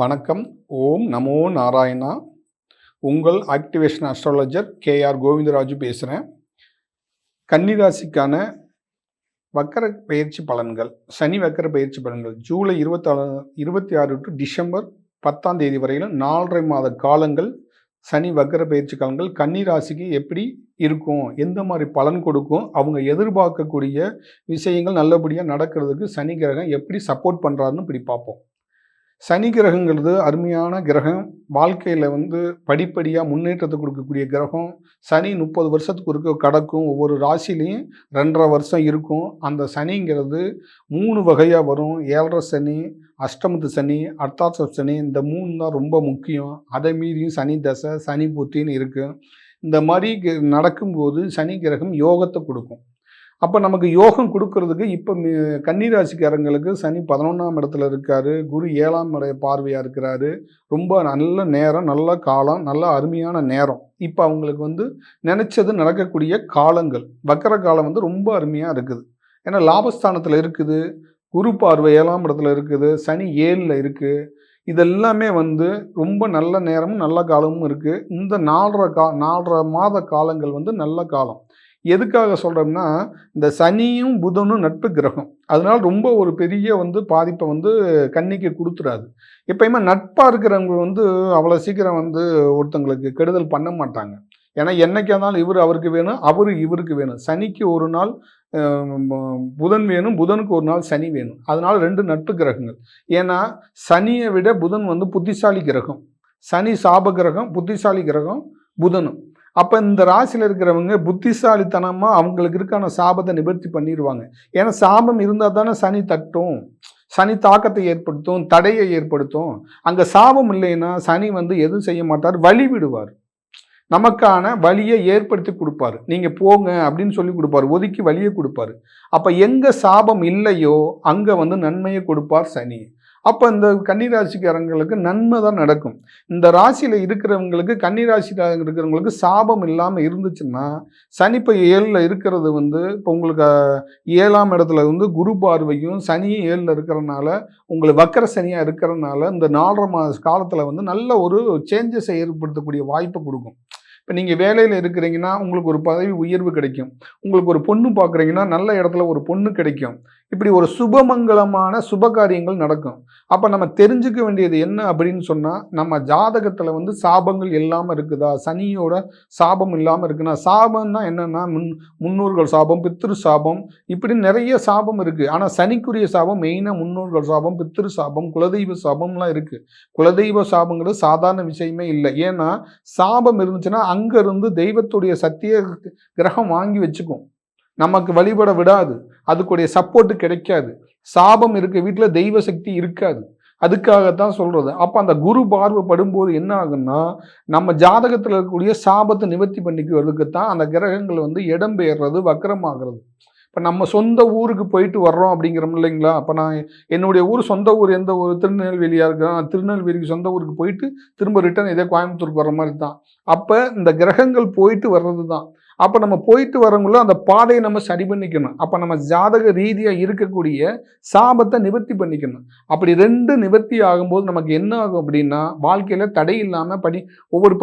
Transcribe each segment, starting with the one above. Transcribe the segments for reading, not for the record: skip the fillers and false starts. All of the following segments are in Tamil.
வணக்கம். ஓம் நமோ நாராயணா. உங்கள் ஆக்டிவேஷன் அஸ்ட்ராலஜர் கேஆர் கோவிந்தராஜு பேசுகிறேன். கன்னிராசிக்கான வக்கர பயிற்சி பலன்கள், சனி வக்கர பயிற்சி பலன்கள் ஜூலை 26 டு டிசம்பர் 10 வரையிலும் 4.5 மாத காலங்கள் சனி வக்கர பயிற்சி காலங்கள் கன்னிராசிக்கு எப்படி இருக்கும், எந்த மாதிரி பலன் கொடுக்கும், அவங்க எதிர்பார்க்கக்கூடிய விஷயங்கள் நல்லபடியாக நடக்கிறதுக்கு சனி கிரகம் எப்படி சப்போர்ட் பண்ணுறாருன்னு இப்படி பார்ப்போம். சனி கிரகங்கிறது அருமையான கிரகம். வாழ்க்கையில் படிப்படியாக முன்னேற்றத்தை கொடுக்கக்கூடிய கிரகம். சனி 30 வருஷத்துக்கு ஒருக்க கடக்கும். ஒவ்வொரு ராசிலையும் 2.5 வருஷம் இருக்கும். அந்த சனிங்கிறது 3 வகையாக வரும். 7.5 சனி, அஷ்டமத்து சனி, அர்த்தாஷ்ட சனி, இந்த 3 தான் ரொம்ப முக்கியம். அதை மீறியும் சனி தசை, சனி புத்தின்னு இருக்குது. இந்த மாதிரி நடக்கும்போது சனி கிரகம் யோகத்தை கொடுக்கும். அப்போ நமக்கு யோகம் கொடுக்கறதுக்கு இப்போ கன்னிராசிக்காரங்களுக்கு சனி 11ஆம் இடத்துல இருக்காரு, குரு 7ஆம் இடைய பார்வையாக இருக்கிறாரு. ரொம்ப நல்ல நேரம், நல்ல காலம், நல்ல அருமையான நேரம். இப்போ அவங்களுக்கு நினைச்சது நடக்கக்கூடிய காலங்கள். வக்கர காலம் ரொம்ப அருமையாக இருக்குது. ஏன்னா லாபஸ்தானத்தில் இருக்குது, குரு பார்வை 7ஆம் இடத்துல இருக்குது, சனி 7ல் இருக்குது. இதெல்லாமே ரொம்ப நல்ல நேரமும் நல்ல காலமும் இருக்குது. இந்த 4.5 மாத காலங்கள் நல்ல காலம். எதுக்காக சொல்கிறோம்னா, இந்த சனியும் புதனும் நட்பு கிரகம். அதனால ரொம்ப ஒரு பெரிய பாதிப்பை கன்னிக்கு கொடுத்துடாது. எப்பயுமே நட்பாக இருக்கிறவங்க அவ்வளோ சீக்கிரம் ஒருத்தங்களுக்கு கெடுதல் பண்ண மாட்டாங்க. ஏன்னா என்னைக்கா இருந்தாலும் இவர் அவருக்கு வேணும், அவரு இவருக்கு வேணும். சனிக்கு ஒரு நாள் புதன் வேணும், புதனுக்கு ஒரு நாள் சனி வேணும். அதனால 2 நட்பு கிரகங்கள். ஏன்னா சனியை விட புதன் புத்திசாலி கிரகம். சனி சாப கிரகம், புத்திசாலி கிரகம் புதனும். அப்போ இந்த ராசியில் இருக்கிறவங்க புத்திசாலித்தனமாக அவங்களுக்கு இருக்கான சாபத்தை நிவர்த்தி பண்ணிடுவாங்க. ஏன்னா சாபம் இருந்தால் தானே சனி தட்டும், சனி தாக்கத்தை ஏற்படுத்தும், தடையை ஏற்படுத்தும். அங்கே சாபம் இல்லைன்னா சனி எதுவும் செய்ய மாட்டார், வழி விடுவார். நமக்கான வழியை ஏற்படுத்தி கொடுப்பாரு. நீங்கள் போங்க அப்படின்னு சொல்லி கொடுப்பாரு, ஒதுக்கி வழியை கொடுப்பாரு. அப்போ எங்கே சாபம் இல்லையோ அங்கே நன்மையை கொடுப்பார் சனி. அப்போ இந்த கன்னிராசிக்காரங்களுக்கு நன்மை தான் நடக்கும். இந்த ராசியில் இருக்கிறவங்களுக்கு, கன்னிராசியில் இருக்கிறவங்களுக்கு சாபம் இல்லாமல் இருந்துச்சுன்னா, சனி இப்போ 7ல் இருக்கிறது இப்போ உங்களுக்கு 7ஆம் இடத்துல குரு பார்வையும் சனியும் 7ல் இருக்கிறனால, உங்களுக்கு வக்கர சனியாக இருக்கிறனால இந்த 4.5 மாத காலத்தில் நல்ல ஒரு சேஞ்சஸை ஏற்படுத்தக்கூடிய வாய்ப்பை கொடுக்கும். இப்போ நீங்கள் வேலையில் இருக்கிறீங்கன்னா உங்களுக்கு ஒரு பதவி உயர்வு கிடைக்கும். உங்களுக்கு ஒரு பொண்ணு பார்க்குறீங்கன்னா நல்ல இடத்துல ஒரு பொண்ணு கிடைக்கும். இப்படி ஒரு சுபமங்கலமான சுப காரியங்கள் நடக்கும். அப்போ நம்ம தெரிஞ்சுக்க வேண்டியது என்ன அப்படின்னு சொன்னால், நம்ம ஜாதகத்தில் சாபங்கள் இல்லாமல் இருக்குதா, சனியோட சாபம் இல்லாமல் இருக்குன்னா, சாபம்னா என்னென்னா முன்னோர்கள் சாபம், பித்ரு சாபம், இப்படி நிறைய சாபம் இருக்குது. ஆனால் சனிக்குரிய சாபம் மெயினாக முன்னோர்கள் சாபம், பித்ரு சாபம், குலதெய்வ சாபம்லாம் இருக்குது. குலதெய்வ சாபங்கிறது சாதாரண விஷயமே இல்லை. ஏன்னா சாபம் இருந்துச்சுன்னா அங்கேருந்து தெய்வத்துடைய சத்திய கிரகம் வாங்கி வச்சுக்கும், நமக்கு வழிபட விடாது, அதுக்குடைய சப்போர்ட்டு கிடைக்காது. சாபம் இருக்க வீட்டில் தெய்வ சக்தி இருக்காது. அதுக்காகத்தான் சொல்கிறது. அப்போ அந்த குரு பார்வை படும்போது என்ன ஆகுன்னா, நம்ம ஜாதகத்தில் இருக்கக்கூடிய சாபத்தை நிவர்த்தி பண்ணிக்கிறதுக்கு தான் அந்த கிரகங்கள் இடம் பெயர்றது, வக்கரமாகிறது. இப்போ நம்ம சொந்த ஊருக்கு போயிட்டு வர்றோம் அப்படிங்கிறோம் இல்லைங்களா. அப்போ நான் என்னுடைய ஊர், சொந்த ஊர் எந்த ஊர், திருநெல்வேலியாக இருக்கிறேன். நான் திருநெல்வேலிக்கு சொந்த ஊருக்கு போயிட்டு திரும்ப ரிட்டர்ன் இதே கோயம்புத்தூருக்கு வர்ற மாதிரி தான். அப்போ இந்த கிரகங்கள் போயிட்டு வர்றது தான். அப்போ நம்ம போயிட்டு வரவங்களும் அந்த பாதையை நம்ம சரி பண்ணிக்கணும். அப்போ நம்ம ஜாதக ரீதியாக இருக்கக்கூடிய சாபத்தை நிவர்த்தி பண்ணிக்கணும். அப்படி 2 நிவர்த்தி ஆகும்போது நமக்கு என்ன ஆகும் அப்படின்னா, வாழ்க்கையில் தடை இல்லாமல் ஒவ்வொரு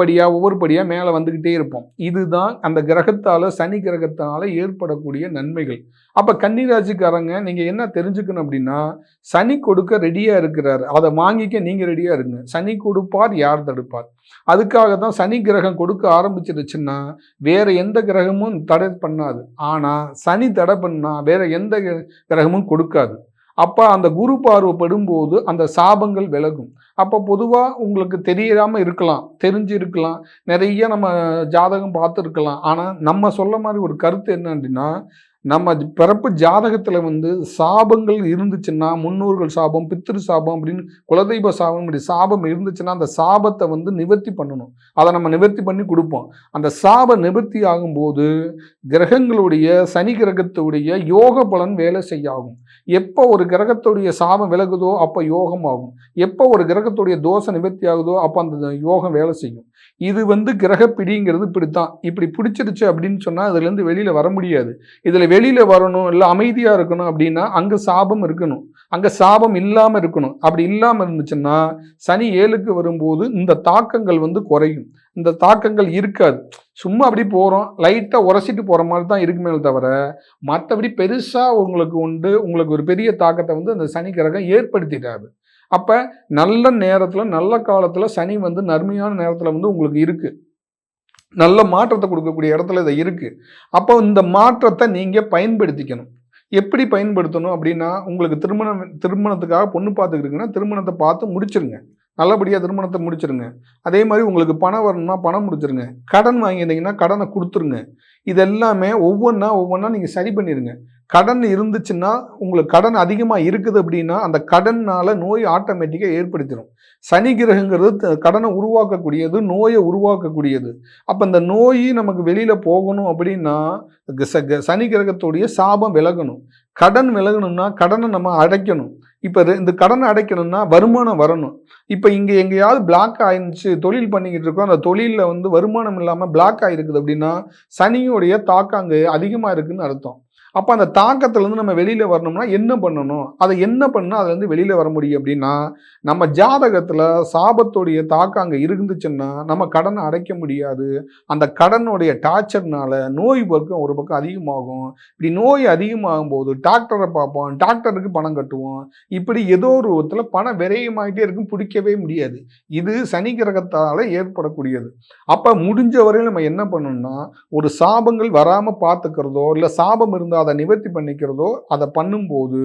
படியாக மேலே வந்துக்கிட்டே இருப்போம். இதுதான் அந்த கிரகத்தால், சனி கிரகத்தால் ஏற்படக்கூடிய நன்மைகள். அப்போ கன்னிராசிக்காரங்க நீங்கள் என்ன தெரிஞ்சுக்கணும் அப்படின்னா, சனி கொடுக்க ரெடியாக இருக்கிறார், அதை வாங்கிக்க நீங்கள் ரெடியாக இருங்க. சனி கொடுப்பார், யார் தடுப்பார்? அதுக்காக தான் சனி கிரகம் கொடுக்க ஆரம்பிச்சிருச்சுன்னா வேற எந்த கிரகமும் தடை பண்ணாது. ஆனால் சனி தடை பண்ணால் வேற எந்த கிரகமும் கொடுக்காது. அப்போ அந்த குரு பார்வைப்படும்போது அந்த சாபங்கள் விலகும். அப்போ பொதுவாக உங்களுக்கு தெரியாமல் இருக்கலாம், தெரிஞ்சிருக்கலாம், நிறைய நம்ம ஜாதகம் பார்த்துருக்கலாம். ஆனால் நம்ம சொல்ல மாதிரி ஒரு கருத்து என்ன அப்படின்னா, நம்ம பிறப்பு ஜாதகத்தில் சாபங்கள் இருந்துச்சுன்னா, முன்னோர்கள் சாபம், பித்ரு சாபம் அப்படின்னு குலதெய்வ சாபம், இப்படி சாபம் இருந்துச்சுன்னா அந்த சாபத்தை நிவர்த்தி பண்ணணும். அதை நம்ம நிவர்த்தி பண்ணி கொடுப்போம். அந்த சாப நிவர்த்தி ஆகும்போது கிரகங்களுடைய, சனி கிரகத்துடைய யோக பலன் வேலை செய்யாகும். எப்போ ஒரு கிரகத்துடைய சாபம் விலகுதோ அப்போ யோகம் ஆகும். எப்போ ஒரு கிரகத்துடைய தோஷ நிவர்த்தி ஆகுதோ அப்போ அந்த யோகம் வேலை செய்யும். இது வந்து கிரக பிடிங்கிறது இப்படித்தான். இப்படி பிடிச்சிருச்சு அப்படின்னு சொன்னால் அதுலேருந்து வெளியில் வர முடியாது. இதில் வெளியில் வரணும், இல்லை அமைதியாக இருக்கணும் அப்படின்னா அங்கே சாபம் இருக்கணும், அங்கே சாபம் இல்லாமல் இருக்கணும். அப்படி இல்லாமல் இருந்துச்சுன்னா சனி 7க்கு வரும்போது இந்த தாக்கங்கள் வந்து குறையும். இந்த தாக்கங்கள் இருக்காது. சும்மா அப்படி போகிறோம், லைட்டாக உரசிட்டு போகிற மாதிரி தான் இருக்குமே தவிர மற்றபடி பெருசாக உங்களுக்கு ஒரு பெரிய தாக்கத்தை வந்து அந்த சனி கிரகம் ஏற்படுத்திட்டாரு. அப்போ நல்ல நேரத்தில் நல்ல காலத்தில் சனி வந்து நன்மையான நேரத்தில் வந்து உங்களுக்கு இருக்குது, நல்ல மாற்றத்தை கொடுக்கக்கூடிய இடத்துல இது இருக்குது. அப்போ இந்த மாற்றத்தை நீங்கள் பயன்படுத்திக்கணும். எப்படி பயன்படுத்தணும் அப்படின்னா, உங்களுக்கு திருமணத்துக்காக பொண்ணு பார்த்துக்கிட்டுங்கன்னா திருமணத்தை பார்த்து முடிச்சிருங்க, நல்லபடியாக திருமணத்தை முடிச்சிருங்க. அதே மாதிரி உங்களுக்கு பணம் வரணும்னா பணம் முடிச்சிருங்க, கடன் வாங்கியிருந்தீங்கன்னா கடனை கொடுத்துருங்க. இது எல்லாமே ஒவ்வொன்றா நீங்கள் சரி பண்ணிடுங்க. கடன் இருந்துச்சுன்னா, உங்களுக்கு கடன் அதிகமாக இருக்குது அப்படின்னா அந்த கடனால் நோய் ஆட்டோமேட்டிக்காக ஏற்படுத்திடும். சனி கிரகங்கிறது கடனை உருவாக்கக்கூடியது, நோயை உருவாக்கக்கூடியது. அப்போ இந்த நோய் நமக்கு வெளியில் போகணும் அப்படின்னா சனி கிரகத்துடைய சாபம் விலகணும். கடன் விலகணும்னா கடனை நம்ம அடைக்கணும். இப்போ இந்த கடனை அடைக்கணும்னா வருமானம் வரணும். இப்போ இங்கே எங்கேயாவது பிளாக் ஆயிடுச்சு, தொழில் பண்ணிக்கிட்டு இருக்கோம், அந்த தொழிலில் வந்து வருமானம் இல்லாமல் பிளாக் ஆகிருக்குது அப்படின்னா சனியுடைய தாக்கம் அங்கே அதிகமாக இருக்குதுன்னு அர்த்தம். அப்போ அந்த தாக்கத்துலேருந்து நம்ம வெளியில் வரணும்னா என்ன பண்ணணும், அதை என்ன பண்ணால் அதுலேருந்து வெளியில் வர முடியும் அப்படின்னா, நம்ம ஜாதகத்தில் சாபத்துடைய தாக்கம் அங்கே இருந்துச்சுன்னா நம்ம கடனை அடைக்க முடியாது. அந்த கடனுடைய டார்ச்சர்னால நோய் ஒரு பக்கம் அதிகமாகும். இப்படி நோய் அதிகமாகும் போது டாக்டரை பார்ப்போம், டாக்டருக்கு பணம் கட்டுவோம், இப்படி ஏதோ ஒரு விதத்தில் பணம் விரயமாகிட்டே இருக்கும், பிடிக்கவே முடியாது. இது சனி கிரகத்தால் ஏற்படக்கூடியது. அப்போ முடிஞ்ச வரையில் நம்ம என்ன பண்ணணும்னா, ஒரு சாபங்கள் வராமல் பார்த்துக்கிறதோ, இல்லை சாபம் இருந்தால் அதை நிவர்த்தி பண்ணிக்கிறதோ அதை பண்ணும்போது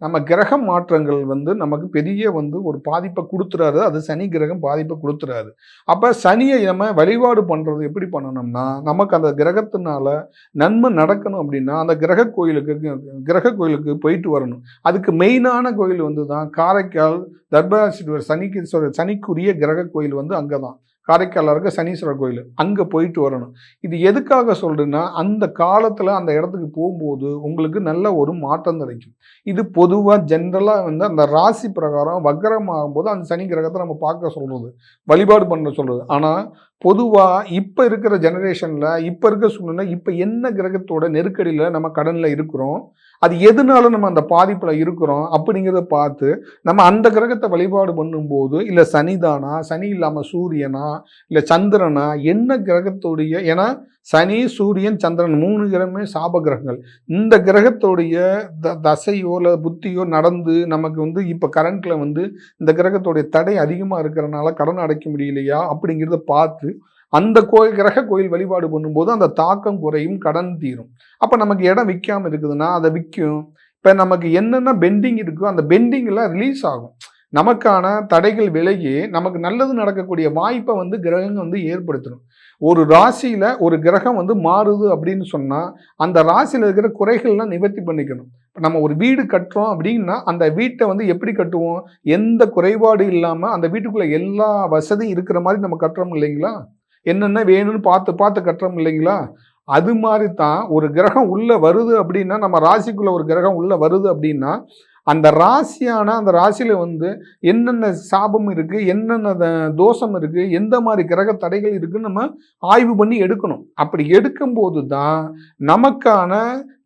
நம்ம கிரக மாற்றங்கள் வந்து நமக்கு பெரிய வந்து ஒரு பாதிப்பை கொடுத்துறாரு. அது சனி கிரகம் பாதிப்பை கொடுத்துறாரு. அப்போ சனியை நம்ம வழிபாடு பண்ணுறது எப்படி பண்ணணும்னா, நமக்கு அந்த கிரகத்தினால நன்மை நடக்கணும் அப்படின்னா அந்த கிரக கோயிலுக்கு போயிட்டு வரணும். அதுக்கு மெயினான கோயில் வந்து தான் காரைக்கால் தர்பாரீஸ்வரர் சனிக்குரிய கிரக கோயில் வந்து அங்கே தான். காரைக்காலில் இருக்க சனீஸ்வரர் கோயில், அங்கே போயிட்டு வரணும். இது எதுக்காக சொல்கிறேன்னா, அந்த காலத்தில் அந்த இடத்துக்கு போகும்போது உங்களுக்கு நல்ல ஒரு மாற்றம் கிடைக்கும். இது பொதுவாக ஜென்ரலாக வந்து அந்த ராசி பிரகாரம் வக்கரம் ஆகும்போது அந்த சனி கிரகத்தை நம்ம பார்க்க சொல்கிறது, வழிபாடு பண்ண சொல்கிறது. ஆனால் பொதுவாக இப்போ இருக்கிற ஜெனரேஷனில், இப்போ இருக்கிற சூழ்நிலை, இப்போ என்ன கிரகத்தோட நெருக்கடியில் நம்ம கடனில் இருக்கிறோம், அது எதுனாலும் நம்ம அந்த பாதிப்பில் இருக்கிறோம் அப்படிங்கிறத பார்த்து நம்ம அந்த கிரகத்தை வழிபாடு பண்ணும்போது, இல்லை சனிதானா, சனி இல்லாமல் சூரியனா, இல்லை சந்திரனா, என்ன கிரகத்தோடைய, ஏன்னா சனி சூரியன் சந்திரன் 3 கிரகமே சாப கிரகங்கள். இந்த கிரகத்தோடைய தசையோ இல்லை புத்தியோ நடந்து நமக்கு வந்து இப்போ கரண்ட்டில் வந்து இந்த கிரகத்தோடைய தடை அதிகமாக இருக்கிறனால கடன் அடைக்க முடியலையா அப்படிங்கிறத பார்த்து அந்த கிரக கோயில் வழிபாடு பண்ணும்போது அந்த தாக்கம் குறையும், கடன் தீரும். அப்போ நமக்கு இடம் விற்காமல் இருக்குதுன்னா அதை விற்கும். இப்போ நமக்கு என்னென்ன பெண்டிங் இருக்கோ அந்த பெண்டிங்கெல்லாம் ரிலீஸ் ஆகும். நமக்கான தடைகள் விலகி நமக்கு நல்லது நடக்கக்கூடிய வாய்ப்பை வந்து கிரகம் வந்து ஏற்படுத்தணும். ஒரு ராசியில் ஒரு கிரகம் வந்து மாறுது அப்படின்னு சொன்னால் அந்த ராசியில் இருக்கிற குறைகள்லாம் நிவர்த்தி பண்ணிக்கணும். இப்போ நம்ம ஒரு வீடு கட்டுறோம் அப்படின்னா அந்த வீட்டை வந்து எப்படி கட்டுவோம், எந்த குறைபாடு இல்லாமல் அந்த வீட்டுக்குள்ளே எல்லா வசதியும் இருக்கிற மாதிரி நம்ம கட்டுறோம் இல்லைங்களா, என்னென்ன வேணும்னு பார்த்து கட்டுறோம் இல்லைங்களா. அது மாதிரி தான் ஒரு கிரகம் உள்ளே வருது அப்படின்னா, நம்ம ராசிக்குள்ளே ஒரு கிரகம் உள்ளே வருது அப்படின்னா அந்த ராசியில் வந்து என்னென்ன சாபம் இருக்குது, என்னென்ன தோஷம் இருக்குது, எந்த மாதிரி கிரக தடைகள் இருக்குதுன்னு நம்ம ஆய்வு பண்ணி எடுக்கணும். அப்படி எடுக்கும்போது தான் நமக்கான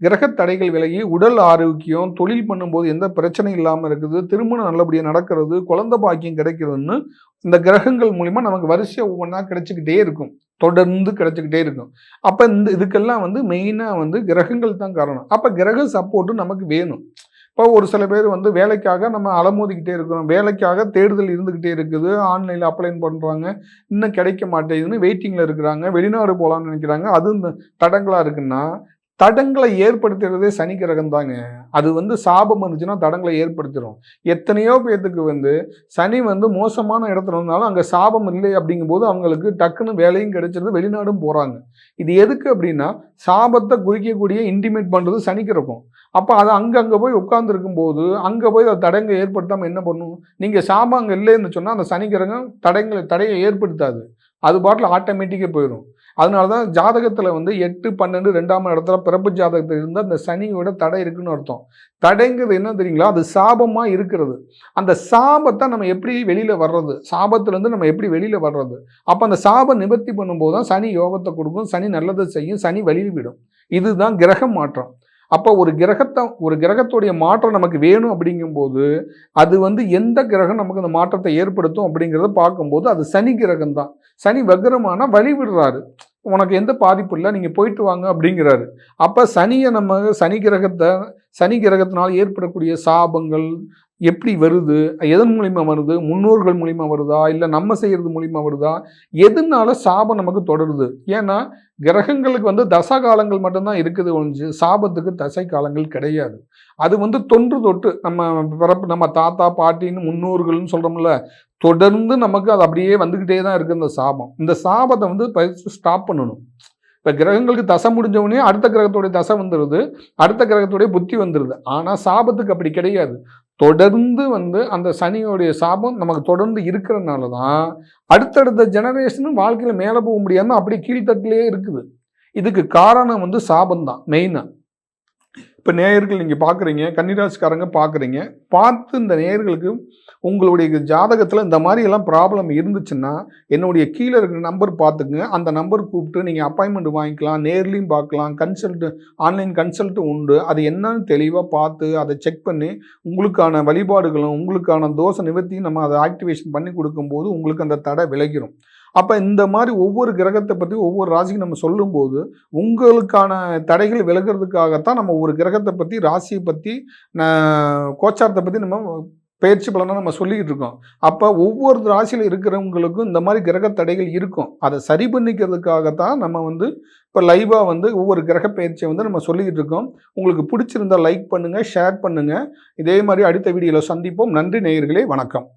கிரக தடைகள் விலகி உடல் ஆரோக்கியம், தொழில் பண்ணும்போது எந்த பிரச்சனையும் இல்லாமல் இருக்குது, திருமணம் நல்லபடியாக நடக்கிறது, குழந்தை பாக்கியம் கிடைக்கிறதுன்னு இந்த கிரகங்கள் மூலிமா நமக்கு வரிசையாக ஒவ்வொன்றா கிடைச்சிக்கிட்டே இருக்கும், தொடர்ந்து கிடைச்சிக்கிட்டே இருக்கும். அப்போ இதுக்கெல்லாம் வந்து மெயினாக வந்து கிரகங்கள் தான் காரணம். அப்போ கிரக சப்போர்ட்டும் நமக்கு வேணும். இப்போ ஒரு சில பேர் வந்து வேலைக்காக நம்ம அலமோதிக்கிட்டே இருக்கிறோம், வேலைக்காக தேடுதல் இருந்துக்கிட்டே இருக்குது, ஆன்லைனில் அப்ளை பண்ணுறாங்க, இன்னும் கிடைக்க மாட்டேங்குதுன்னு வெயிட்டிங்கில் இருக்கிறாங்க, வெளிநாடு போகலான்னு நினைக்கிறாங்க, அதுவும் தடங்களாக இருக்குன்னா தடங்களை ஏற்படுத்துறதே சனி கிரகம் தாங்க. அது வந்து சாபம் இருந்துச்சுன்னா தடங்களை ஏற்படுத்திடும். எத்தனையோ பேர்த்துக்கு வந்து சனி வந்து மோசமான இடத்துல இருந்தாலும் அங்கே சாபம் இல்லை அப்படிங்கும்போது அவங்களுக்கு டக்குன்னு வேலையும் கிடைச்சிருது, வெளிநாடும் போகிறாங்க. இது எதுக்கு அப்படின்னா சாபத்தை குறிக்கக்கூடிய இன்டிமேட் பண்ணுறது சனி கிரகம். அப்போ அது அங்கே போய் உட்கார்ந்துருக்கும் போது அங்கே போய் அதை தடங்களை ஏற்படுத்தாமல் என்ன பண்ணும், நீங்கள் சாபம் அங்கே இல்லைன்னு சொன்னால் அந்த சனி கிரகம் தடையை ஏற்படுத்தாது, அது பாட்டில் ஆட்டோமேட்டிக்காக போயிடும். அதனால தான் ஜாதகத்தில் வந்து 8, 12 2ஆம் இடத்துல பிறப்பு ஜாதகத்தில் இருந்தால் அந்த சனியோட தடை இருக்குன்னு அர்த்தம். தடைங்கிறது என்ன தெரியுங்களா? அது சாபமாக இருக்கிறது. அந்த சாபத்தை நம்ம எப்படி வெளியில் வர்றது? சாபத்திலேருந்து நம்ம எப்படி வெளியில் வர்றது? அப்போ அந்த சாபம் நிவர்த்தி பண்ணும்போது தான் சனி யோகத்தை கொடுக்கும், சனி நல்லதை செய்யும், சனி வழி விடும். இதுதான் கிரக மாற்றம். அப்போ ஒரு கிரகத்துடைய மாற்றம் நமக்கு வேணும் அப்படிங்கும்போது அது வந்து எந்த கிரகம் நமக்கு அந்த மாற்றத்தை ஏற்படுத்தும் அப்படிங்கிறத பார்க்கும்போது அது சனி கிரகம் தான். சனி வக்ரமான வழி விடுறாரு. உனக்கு எந்த பாதிப்பு இல்லை, நீங்கள் போயிட்டு வாங்க அப்படிங்கிறாரு. அப்போ சனியை நம்ம சனி கிரகத்தினால் ஏற்படக்கூடிய சாபங்கள் எப்படி வருது, எதன் மூலிமா வருது, முன்னோர்கள் மூலிமா வருதா, இல்லை நம்ம செய்கிறது மூலிமா வருதா, எதனால சாபம் நமக்கு தொடருது? ஏன்னா கிரகங்களுக்கு வந்து தசா காலங்கள் மட்டும்தான் இருக்குது ஒழிஞ்சு சாபத்துக்கு தசை காலங்கள் கிடையாது. அது வந்து தொன்று தொட்டு நம்ம தாத்தா பாட்டின்னு முன்னோர்கள்னு சொல்கிறோம்ல, தொடர்ந்து நமக்கு அது அப்படியே வந்துக்கிட்டே தான் இருக்குது இந்த சாபம். இந்த சாபத்தை வந்து பயிற்சி ஸ்டாப் பண்ணணும். இப்போ கிரகங்களுக்கு தசை முடிஞ்சவொடனே அடுத்த கிரகத்துடைய தசை வந்துடுது, அடுத்த கிரகத்துடைய புத்தி வந்துடுது. ஆனால் சாபத்துக்கு அப்படி கிடையாது. தொடர்ந்து வந்து அந்த சனியோடைய சாபம் நமக்கு தொடர்ந்து இருக்கிறதுனால தான் அடுத்தடுத்த ஜெனரேஷனும் வாழ்க்கையில் மேலே போக முடியாமல் அப்படி கீழ்த்தட்டிலே இருக்குது. இதுக்கு காரணம் வந்து சாபம் தான் மெயினாக. இப்போ நேயர்கள் நீங்கள் பார்க்குறீங்க, கன்னிராசிக்காரங்க பார்க்குறீங்க, பார்த்து இந்த நேயர்களுக்கு உங்களுடைய ஜாதகத்தில் இந்த மாதிரி எல்லாம் ப்ராப்ளம் இருந்துச்சுன்னா என்னுடைய கீழே இருக்கிற நம்பர் பார்த்துக்குங்க. அந்த நம்பர் கூப்பிட்டு நீங்கள் அப்பாயின்மெண்ட் வாங்கிக்கலாம், நேர்லையும் பார்க்கலாம், ஆன்லைன் கன்சல்ட்டு உண்டு. அது என்னன்னு தெளிவாக பார்த்து அதை செக் பண்ணி உங்களுக்கான வழிபாடுகளும் உங்களுக்கான தோஷ நிவர்த்தியும் நம்ம அதை ஆக்டிவேஷன் பண்ணி கொடுக்கும்போது உங்களுக்கு அந்த தடை விலகிடும். அப்போ இந்த மாதிரி ஒவ்வொரு கிரகத்தை பற்றி ஒவ்வொரு ராசிக்கு நம்ம சொல்லும்போது உங்களுக்கான தடைகள் விலகிறதுக்காகத்தான் நம்ம ஒரு கிரகத்தை பற்றி, ராசியை பற்றி, கோச்சாரத்தை பற்றி நம்ம பயிற்சி பலனாக நம்ம சொல்லிக்கிட்டு இருக்கோம். அப்போ ஒவ்வொரு ராசியில் இருக்கிறவங்களுக்கும் இந்த மாதிரி கிரக தடைகள் இருக்கும். அதை சரி பண்ணிக்கிறதுக்காகத்தான் நம்ம வந்து இப்போ லைவாக வந்து ஒவ்வொரு கிரக பயிற்சியை வந்து நம்ம சொல்லிக்கிட்டு இருக்கோம். உங்களுக்கு பிடிச்சிருந்தால் லைக் பண்ணுங்கள், ஷேர் பண்ணுங்கள். இதே மாதிரி அடுத்த வீடியோவில் சந்திப்போம். நன்றி நேயர்களே, வணக்கம்.